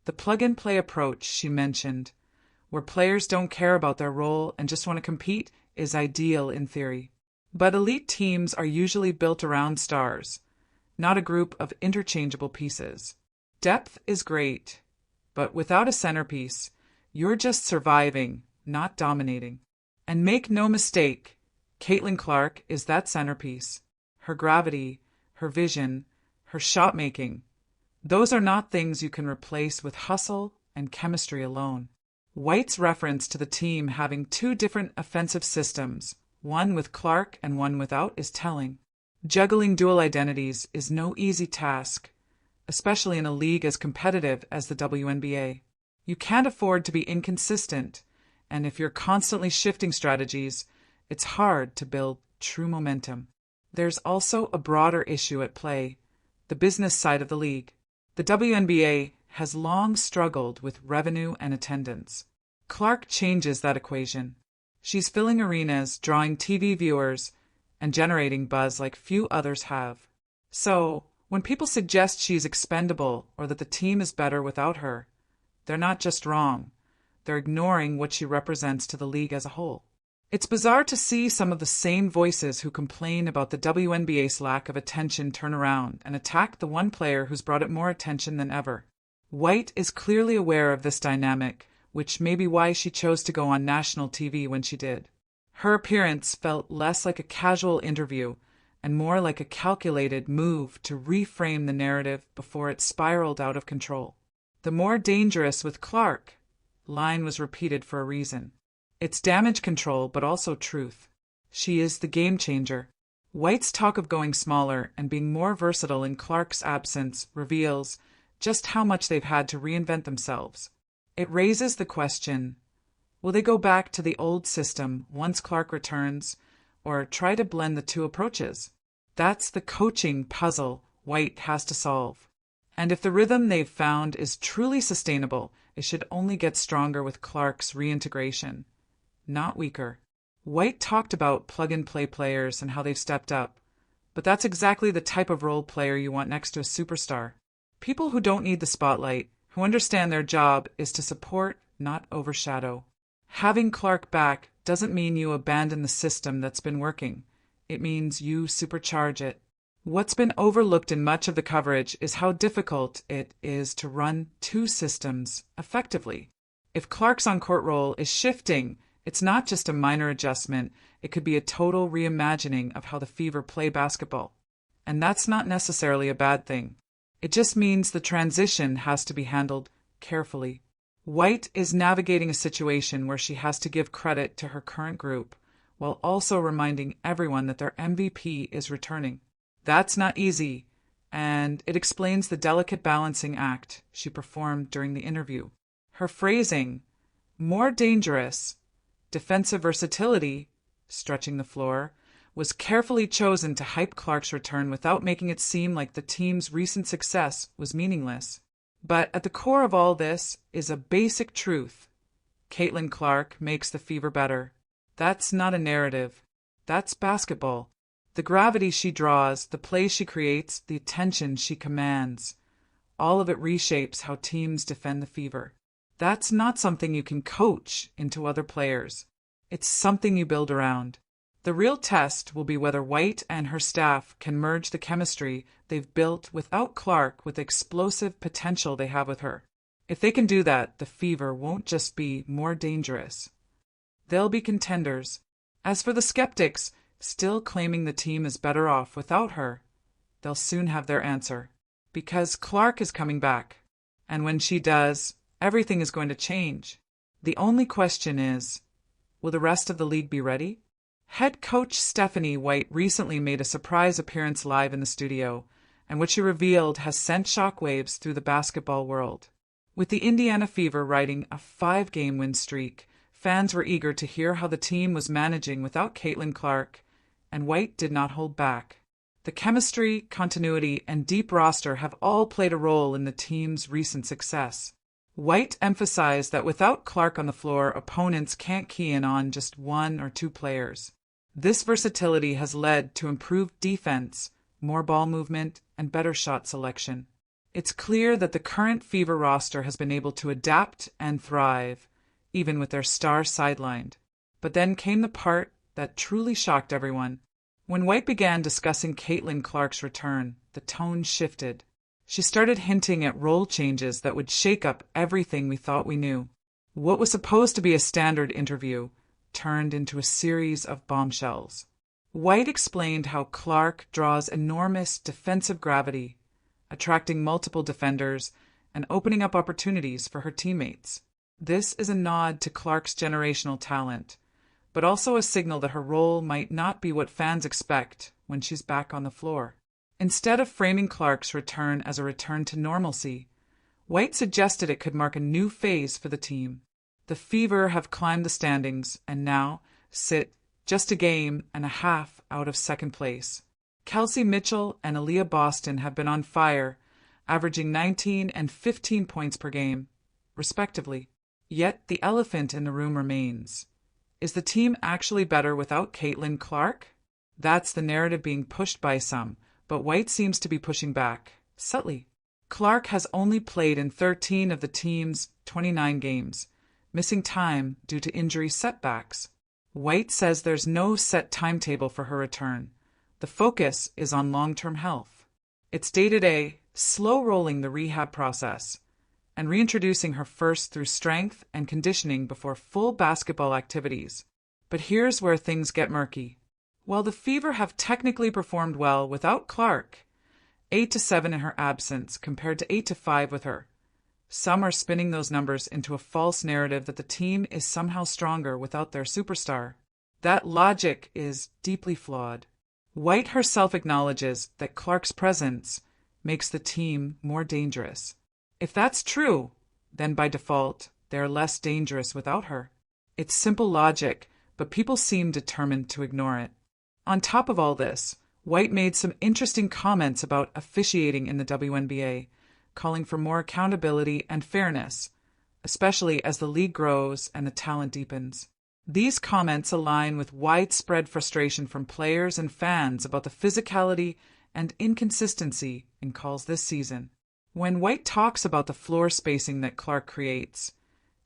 The plug-and-play approach she mentioned, where players don't care about their role and just want to compete, is ideal in theory. But elite teams are usually built around stars, not a group of interchangeable pieces. Depth is great, but without a centerpiece, you're just surviving, not dominating. And make no mistake, CaitlinClark is that centerpiece. Her gravity, her vision, her shot making, those are not things you can replace with hustle and chemistry alone. White's reference to the team having two different offensive systems, one with Clark and one without, is telling. Juggling dual identities is no easy task, especially in a league as competitive as the WNBA. You can't afford to be inconsistent, and if you're constantly shifting strategies, it's hard to build true momentum. There's also a broader issue at play, the business side of the league. The WNBA has long struggled with revenue and attendance. Clark changes that equation. She's filling arenas, drawing TV viewers, and generating buzz like few others have. So, when people suggest she's expendable or that the team is better without her, they're not just wrong, they're ignoring what she represents to the league as a whole. It's bizarre to see some of the same voices who complain about the WNBA's lack of attention turn around and attack the one player who's brought it more attention than ever. White is clearly aware of this dynamic, which may be why she chose to go on national TV when she did. Her appearance felt less like a casual interview and more like a calculated move to reframe the narrative before it spiraled out of control. The more dangerous with Clark line was repeated for a reason. It's damage control, but also truth. She is the game changer. White's talk of going smaller and being more versatile in Clark's absence reveals just how much they've had to reinvent themselves. It raises the question, will they go back to the old system once Clark returns, or try to blend the two approaches? That's the coaching puzzle White has to solve. And if the rhythm they've found is truly sustainable, it should only get stronger with Clark's reintegration, not weaker. White talked about plug-and-play players and how they've stepped up, but that's exactly the type of role player you want next to a superstar. People who don't need the spotlight, who understand their job is to support, not overshadow. Having Clark back doesn't mean you abandon the system that's been working. It means you supercharge it. What's been overlooked in much of the coverage is how difficult it is to run two systems effectively. If Clark's on-court role is shifting, it's not just a minor adjustment, it could be a total reimagining of how the Fever play basketball. And that's not necessarily a bad thing. It just means the transition has to be handled carefully. White is navigating a situation where she has to give credit to her current group, while also reminding everyone that their MVP is returning. That's not easy, and it explains the delicate balancing act she performed during the interview. Her phrasing, more dangerous, defensive versatility, stretching the floor, was carefully chosen to hype Clark's return without making it seem like the team's recent success was meaningless. But at the core of all this is a basic truth. CaitlinClark makes the Fever better. That's not a narrative. That's basketball. The gravity she draws, the plays she creates, the attention she commands, all of it reshapes how teams defend the Fever. That's not something you can coach into other players. It's something you build around. The real test will be whether White and her staff can merge the chemistry they've built without Clark with the explosive potential they have with her. If they can do that, the Fever won't just be more dangerous. They'll be contenders. As for the skeptics, still claiming the team is better off without her, they'll soon have their answer. Because Clark is coming back. And when she does, everything is going to change. The only question is, will the rest of the league be ready? Head coach StephanieWhite recently made a surprise appearance live in the studio, and what she revealed has sent shockwaves through the basketball world. With the IndianaFever riding a 5-game win streak, fans were eager to hear how the team was managing without CaitlinClark, and White did not hold back. The chemistry, continuity, and deep roster have all played a role in the team's recent success. White emphasized that without Clark on the floor, opponents can't key in on just one or two players. This versatility has led to improved defense, more ball movement, and better shot selection. It's clear that the current Fever roster has been able to adapt and thrive, even with their star sidelined. But then came the part that truly shocked everyone. When White began discussing CaitlinClark's return, the tone shifted. She started hinting at role changes that would shake up everything we thought we knew. What was supposed to be a standard interview turned into a series of bombshells. White explained how Clark draws enormous defensive gravity, attracting multiple defenders and opening up opportunities for her teammates. This is a nod to Clark's generational talent, but also a signal that her role might not be what fans expect when she's back on the floor. Instead of framing Clark's return as a return to normalcy, White suggested it could mark a new phase for the team. The Fever have climbed the standings and now sit just a game and a half out of second place. Kelsey Mitchell and Aaliyah Boston have been on fire, averaging 19 and 15 points per game, respectively. Yet the elephant in the room remains. Is the team actually better without CaitlinClark? That's the narrative being pushed by some, but White seems to be pushing back, subtly. Clark has only played in 13 of the team's 29 games, missing time due to injury setbacks. White says there's no set timetable for her return. The focus is on long-term health. It's day-to-day, slow-rolling the rehab process, and reintroducing her first through strength and conditioning before full basketball activities. But here's where things get murky. While the Fever have technically performed well without Clark, 8-7 in her absence compared to 8-5 with her, some are spinning those numbers into a false narrative that the team is somehow stronger without their superstar. That logic is deeply flawed. White herself acknowledges that Clark's presence makes the team more dangerous. If that's true, then by default, they're less dangerous without her. It's simple logic, but people seem determined to ignore it. On top of all this, White made some interesting comments about officiating in the WNBA, calling for more accountability and fairness, especially as the league grows and the talent deepens. These comments align with widespread frustration from players and fans about the physicality and inconsistency in calls this season. When White talks about the floor spacing that Clark creates,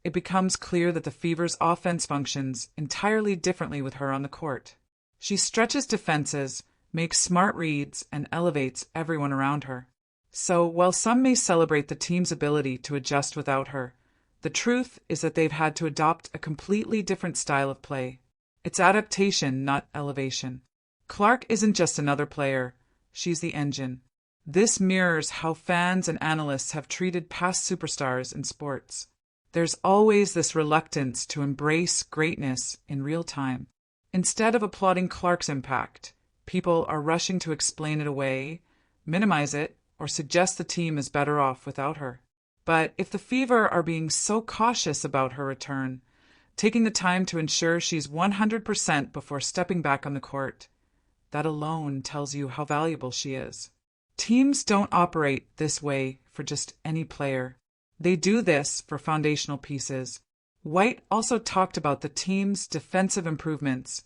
it becomes clear that the Fever's offense functions entirely differently with her on the court. She stretches defenses, makes smart reads, and elevates everyone around her. So, while some may celebrate the team's ability to adjust without her, the truth is that they've had to adopt a completely different style of play. It's adaptation, not elevation. Clark isn't just another player, she's the engine. This mirrors how fans and analysts have treated past superstars in sports. There's always this reluctance to embrace greatness in real time. Instead of applauding Clark's impact, people are rushing to explain it away, minimize it, or suggest the team is better off without her. But if the Fever are being so cautious about her return, taking the time to ensure she's 100% before stepping back on the court, that alone tells you how valuable she is. Teams don't operate this way for just any player. They do this for foundational pieces. White also talked about the team's defensive improvements,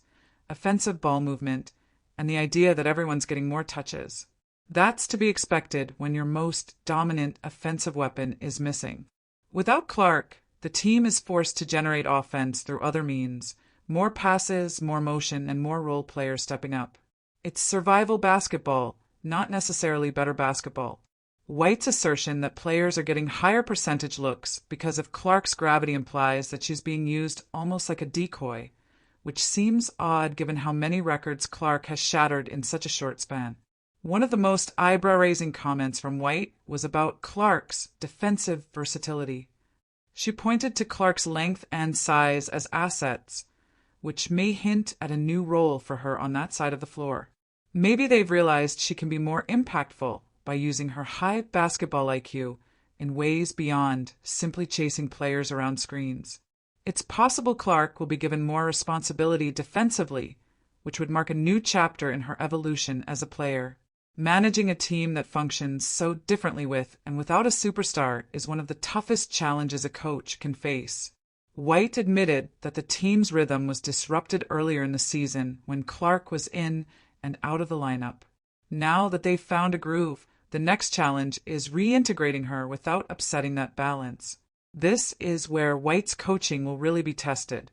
offensive ball movement, and the idea that everyone's getting more touches. That's to be expected when your most dominant offensive weapon is missing. Without Clark, the team is forced to generate offense through other means, more passes, more motion, and more role players stepping up. It's survival basketball, not necessarily better basketball. White's assertion that players are getting higher percentage looks because of Clark's gravity implies that she's being used almost like a decoy, which seems odd given how many records Clark has shattered in such a short span. One of the most eyebrow-raising comments from White was about Clark's defensive versatility. She pointed to Clark's length and size as assets, which may hint at a new role for her on that side of the floor. Maybe they've realized she can be more impactful by using her high basketball IQ in ways beyond simply chasing players around screens. It's possible Clark will be given more responsibility defensively, which would mark a new chapter in her evolution as a player. Managing a team that functions so differently with and without a superstar is one of the toughest challenges a coach can face. White admitted that the team's rhythm was disrupted earlier in the season when Clark was in and out of the lineup. Now that they've found a groove, The next challenge is reintegrating her without upsetting that balance. This is where White's coaching will really be tested.